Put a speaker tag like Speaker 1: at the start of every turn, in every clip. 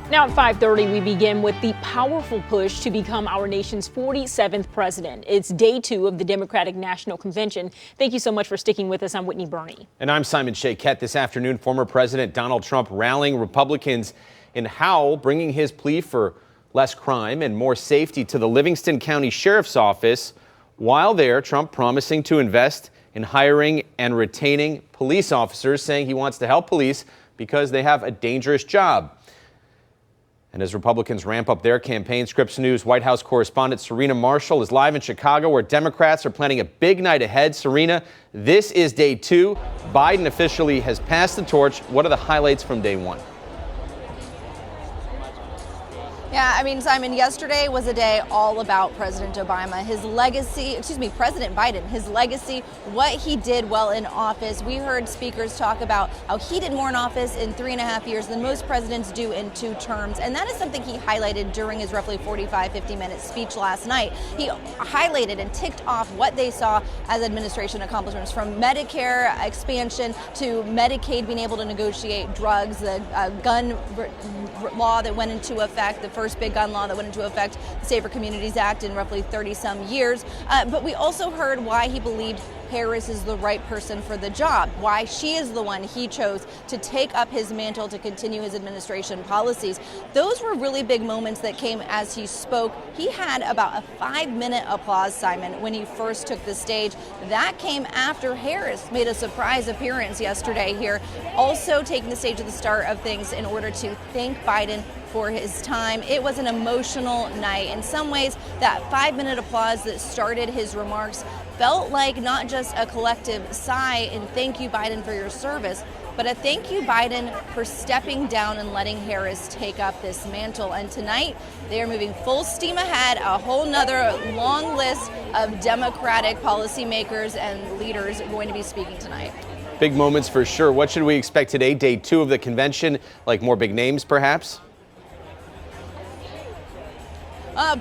Speaker 1: Now at 5:30, we begin with the powerful push to become our nation's 47th president. It's day 2 of the Democratic National Convention. Thank you so much for sticking with us. I'm Whitney Burney.
Speaker 2: And I'm Simon Shakett. This afternoon, former President Donald Trump rallying Republicans in Howell, bringing his plea for less crime and more safety to the Livingston County Sheriff's Office. While there, Trump promising to invest in hiring and retaining police officers, saying he wants to help police because they have a dangerous job. And as Republicans ramp up their campaign, Scripps News White House correspondent Serena Marshall is live in Chicago, where Democrats are planning a big night ahead. Serena, this is day 2. Biden officially has passed the torch. What are the highlights from day 1?
Speaker 3: Yeah, I mean, Simon, yesterday was a day all about President Obama, his legacy, President Biden, his legacy, what he did well in office. We heard speakers talk about how he did more in office in 3.5 years than most presidents do in 2 terms. And that is something he highlighted during his roughly 50-minute speech last night. He highlighted and ticked off what they saw as administration accomplishments, from Medicare expansion to Medicaid being able to negotiate drugs, the gun law that went into effect, the first big gun law that went into effect, the Safer Communities Act, in roughly 30-some years. But we also heard why he believed Harris is the right person for the job, why she is the one he chose to take up his mantle to continue his administration policies. Those were really big moments that came as he spoke. He had about a 5-minute applause, Simon, when he first took the stage. That came after Harris made a surprise appearance yesterday here, also taking the stage at the start of things in order to thank Biden for his time. It was an emotional night. In some ways, that 5-minute applause that started his remarks felt like not just a collective sigh and thank you, Biden, for your service, but a thank you, Biden, for stepping down and letting Harris take up this mantle. And tonight, they are moving full steam ahead, a whole nother long list of Democratic policymakers and leaders going to be speaking tonight.
Speaker 2: Big moments for sure. What should we expect today, day 2 of the convention? Like more big names, perhaps?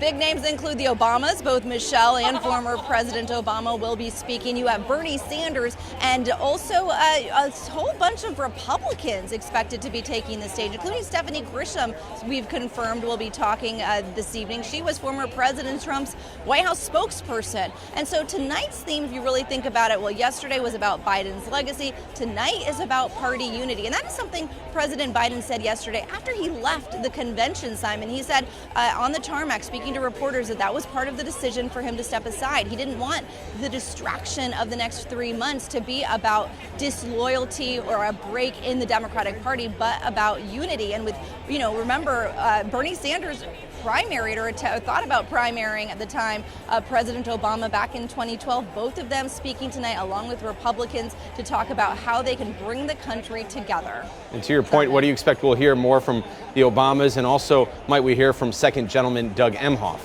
Speaker 3: Big names include the Obamas. Both Michelle and former President Obama will be speaking. You have Bernie Sanders and also a whole bunch of Republicans expected to be taking the stage, including Stephanie Grisham, we've confirmed, will be talking this evening. She was former President Trump's White House spokesperson. And so tonight's theme, if you really think about it, well, yesterday was about Biden's legacy. Tonight is about party unity. And that is something President Biden said yesterday after he left the convention, Simon. He said on the tarmac, speaking to reporters, that was part of the decision for him to step aside. He didn't want the distraction of the next 3 months to be about disloyalty or a break in the Democratic Party, but about unity. And with, remember, Bernie Sanders primaried or thought about primarying at the time President Obama back in 2012. Both of them speaking tonight along with Republicans to talk about how they can bring the country together.
Speaker 2: And to your point, what do you expect we'll hear more from the Obamas, and also might we hear from second gentleman Doug Emhoff?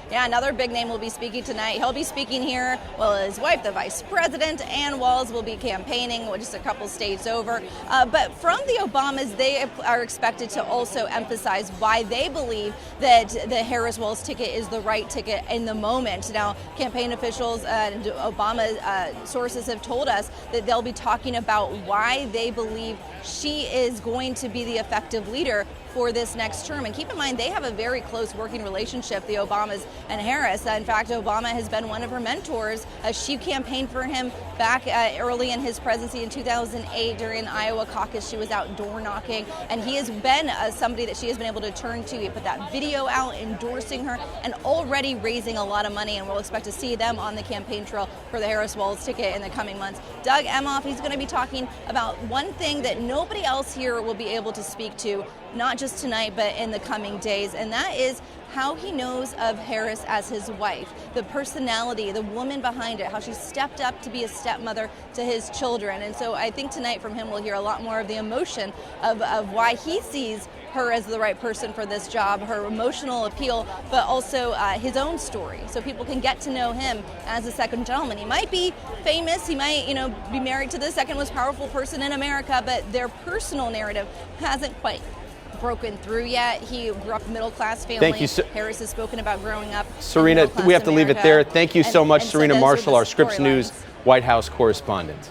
Speaker 3: Yeah, another big name will be speaking tonight. He'll be speaking here. Well, his wife, the vice president, Ann Walz, will be campaigning just a couple states over. But from the Obamas, they are expected to also emphasize why they believe that the Harris-Walz ticket is the right ticket in the moment. Now, campaign officials and Obama sources have told us that they'll be talking about why they believe she is going to be the effective leader for this next term. And keep in mind, they have a very close working relationship, the Obamas and Harris. In fact, Obama has been one of her mentors. She campaigned for him back early in his presidency in 2008 during the Iowa caucus. She was out door knocking, and he has been somebody that she has been able to turn to. He put that video out endorsing her and already raising a lot of money, and we'll expect to see them on the campaign trail for the Harris-Walz ticket in the coming months. Doug Emhoff, he's going to be talking about one thing that nobody else here will be able to speak to, not just tonight, but in the coming days, and that is how he knows of Harris as his wife, the personality, the woman behind it, how she stepped up to be a stepmother to his children. And so I think tonight from him we'll hear a lot more of the emotion of why he sees her as the right person for this job, her emotional appeal, but also his own story, so people can get to know him as a second gentleman. He might be famous, he might, be married to the second most powerful person in America, but their personal narrative hasn't quite broken through yet. He grew up middle-class family.
Speaker 2: Thank you.
Speaker 3: Harris has spoken about growing up.
Speaker 2: Serena, we have to leave it there. Thank you so much, Serena Marshall, our Scripps News White House correspondent.